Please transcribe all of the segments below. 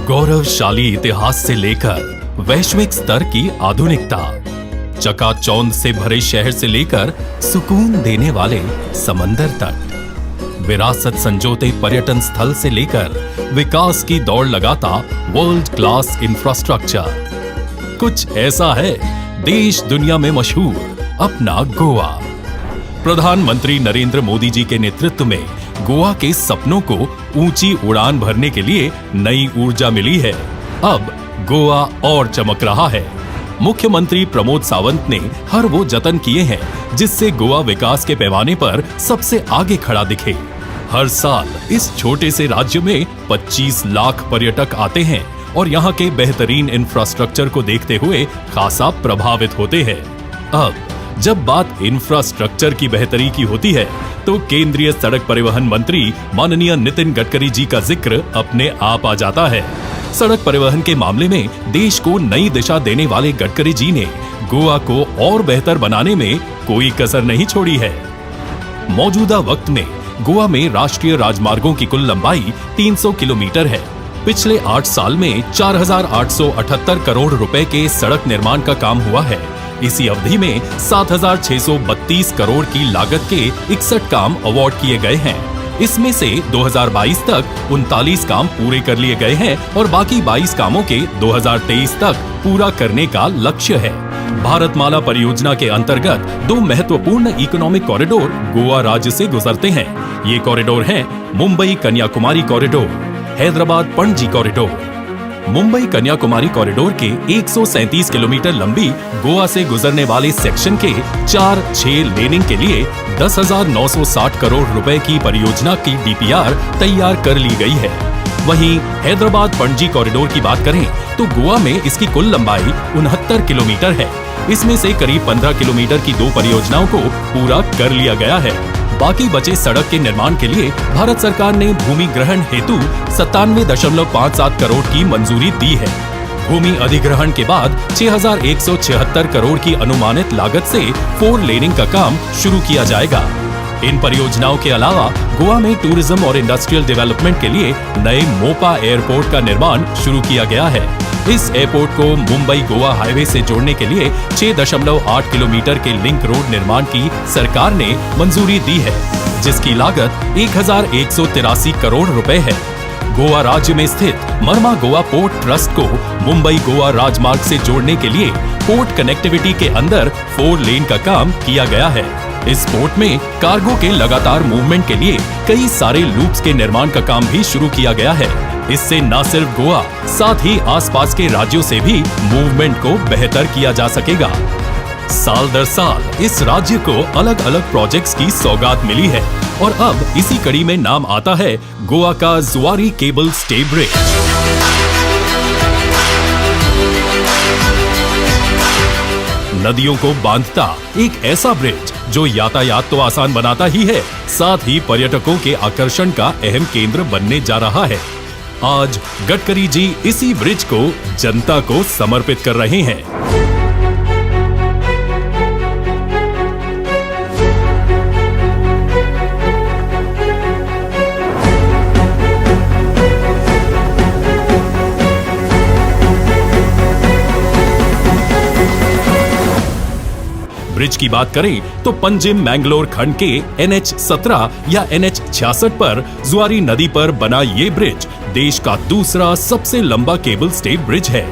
गौरवशाली इतिहास से लेकर वैश्विक स्तर की आधुनिकता, चकाचौंध से भरे शहर से लेकर सुकून देने वाले समंदर तक, विरासत संजोते पर्यटन स्थल से लेकर विकास की दौड़ लगाता वर्ल्ड क्लास इंफ्रास्ट्रक्चर, कुछ ऐसा है देश दुनिया में मशहूर अपना गोवा। प्रधानमंत्री नरेंद्र मोदी जी के नेतृत्व में गोवा के सपनों को ऊंची उड़ान भरने के लिए नई ऊर्जा मिली है। अब गोवा और चमक रहा है। मुख्यमंत्री प्रमोद सावंत ने हर वो जतन किए हैं जिससे गोवा विकास के पैमाने पर सबसे आगे खड़ा दिखे। हर साल इस छोटे से राज्य में 25 लाख पर्यटक आते हैं और यहाँ के बेहतरीन इंफ्रास्ट्रक्चर को देखते हुए खासा प्रभावित होते हैं। अब जब बात इंफ्रास्ट्रक्चर की बेहतरी की होती है तो केंद्रीय सड़क परिवहन मंत्री माननीय नितिन गडकरी जी का जिक्र अपने आप आ जाता है। सड़क परिवहन के मामले में देश को नई दिशा देने वाले गडकरी जी ने गोवा को और बेहतर बनाने में कोई कसर नहीं छोड़ी है। मौजूदा वक्त में गोवा में राष्ट्रीय राजमार्गों की कुल लंबाई 300 किलोमीटर है। पिछले 8 साल में 4,878 करोड़ रुपए के सड़क निर्माण का काम हुआ है। इसी अवधि में 7,632 करोड़ की लागत के 61 काम अवार्ड किए गए हैं। इसमें से 2022 तक 39 काम पूरे कर लिए गए हैं और बाकी 22 कामों के 2023 तक पूरा करने का लक्ष्य है। भारतमाला परियोजना के अंतर्गत 2 महत्वपूर्ण इकोनॉमिक कॉरिडोर गोवा राज्य से गुजरते हैं। ये कॉरिडोर हैं Mumbai Kanyakumari corridor, Hyderabad Panaji corridor. Mumbai Kanyakumari corridor के 137 किलोमीटर लंबी गोवा से गुजरने वाले सेक्शन के 4-6 लेनिंग के लिए 10,960 करोड़ रुपए की परियोजना की डीपीआर तैयार कर ली गई है। वहीं हैदराबाद पणजी कॉरिडोर की बात करें तो गोवा में इसकी कुल लंबाई 69 किलोमीटर है। इसमें से करीब 15 किलोमीटर की 2 परियोजनाओं को पूरा कर लिया गया है। बाकी बचे सड़क के निर्माण के लिए भारत सरकार ने भूमि ग्रहण हेतु 97.57 करोड़ की मंजूरी दी है। भूमि अधिग्रहण के बाद 6,176 करोड़ की अनुमानित लागत से 4 लेनिंग का काम शुरू किया जाएगा। इन परियोजनाओं के अलावा गोवा में टूरिज्म और इंडस्ट्रियल डेवलपमेंट के लिए नए मोपा एयरपोर्ट का निर्माण शुरू किया गया है। इस एयरपोर्ट को मुंबई गोवा हाईवे से जोड़ने के लिए 6.8 किलोमीटर के लिंक रोड निर्माण की सरकार ने मंजूरी दी है, जिसकी लागत 1,183 करोड़ रुपए है। गोवा राज्य में स्थित मरमा गोवा पोर्ट ट्रस्ट को मुंबई गोवा राजमार्ग से जोड़ने के लिए पोर्ट कनेक्टिविटी के अंदर 4 लेन का काम किया गया है। इस पोर्ट में कार्गो के लगातार मूवमेंट के लिए कई सारे लूप्स के निर्माण का काम भी शुरू किया गया है। इससे न सिर्फ गोवा, साथ ही आसपास के राज्यों से भी मूवमेंट को बेहतर किया जा सकेगा। साल दर साल इस राज्य को अलग अलग प्रोजेक्ट्स की सौगात मिली है और अब इसी कड़ी में नाम आता है गोवा का जुआरी केबल स्टे ब्रिज। नदियों को बांधता एक ऐसा ब्रिज जो यातायात तो आसान बनाता ही है, साथ ही पर्यटकों के आकर्षण का अहम केंद्र बनने जा रहा है। आज गडकरी जी इसी ब्रिज को जनता को समर्पित कर रहे हैं। ब्रिज की बात करें तो पंजिम मैंगलोर खंड के NH-17 या NH-66 पर जुआरी नदी पर बना ये ब्रिज देश का दूसरा सबसे लंबा केबल स्टे ब्रिज है।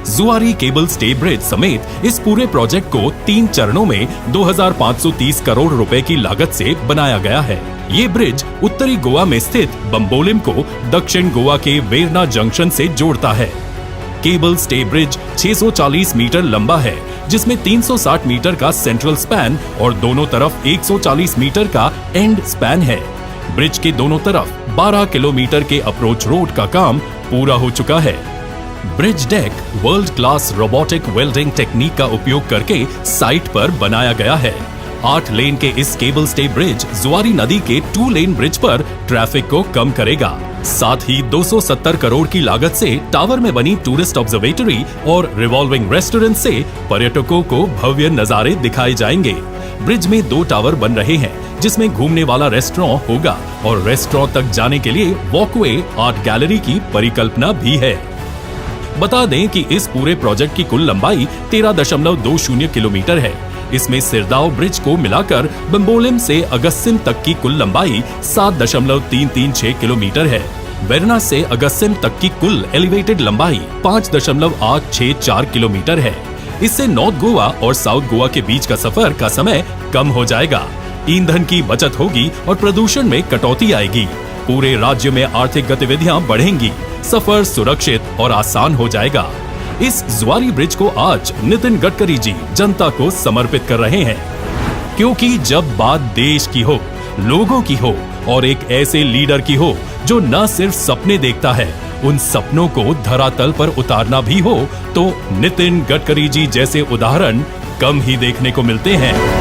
जुआरी केबल स्टे ब्रिज समेत इस पूरे प्रोजेक्ट को 3 चरणों में 2,530 करोड़ रुपए की लागत से बनाया गया है। ये ब्रिज उत्तरी गोवा में स्थित बम्बोलिम को दक्षिण गोवा के वेरना जंक्शन से जोड़ता है। केबल स्टे ब्रिज 640 मीटर लंबा है, जिसमें 360 मीटर का सेंट्रल स्पैन और दोनों तरफ 140 मीटर का एंड स्पैन है। ब्रिज के दोनों तरफ 12 किलोमीटर के अप्रोच रोड का काम पूरा हो चुका है। Bridge deck world class robotic welding technique का उपयोग करके साइट पर बनाया गया है। 8 लेन के इस केबल स्टे ब्रिज जुआरी नदी के 2 लेन ब्रिज पर ट्रैफिक को कम करेगा। साथ ही 270 करोड़ की लागत से टावर में बनी टूरिस्ट ऑब्जर्वेटरी और रिवॉल्विंग रेस्टोरेंट से पर्यटकों को भव्य नजारे दिखाए जाएंगे। ब्रिज में 2 टावर बन रहे हैं, जिसमें घूमने वाला रेस्टोरेंट होगा और रेस्टोरेंट तक जाने के लिए वॉकवे, आर्ट गैलरी की परिकल्पना भी है। बता दें कि इस पूरे प्रोजेक्ट की कुल लंबाई 13.20 किलोमीटर है। इसमें सिरदाव ब्रिज को मिलाकर बम्बोलिम से अगस्सिम तक की कुल लंबाई 7.336 किलोमीटर है। वेरना से अगस्सिम तक की कुल एलिवेटेड लंबाई 5.864 किलोमीटर है। इससे नॉर्थ गोवा और साउथ गोवा के बीच का सफर का समय कम हो जाएगा, ईंधन की बचत होगी और प्रदूषण में कटौती आएगी। पूरे राज्य में आर्थिक गतिविधियां बढ़ेंगी, सफर सुरक्षित और आसान हो जाएगा। इस जुआरी ब्रिज को आज नितिन गडकरी जी जनता को समर्पित कर रहे हैं, क्योंकि जब बात देश की हो, लोगों की हो और एक ऐसे लीडर की हो जो न सिर्फ सपने देखता है, उन सपनों को धरातल पर उतारना भी हो, तो नितिन गडकरी जी जैसे उदाहरण कम ही देखने को मिलते हैं।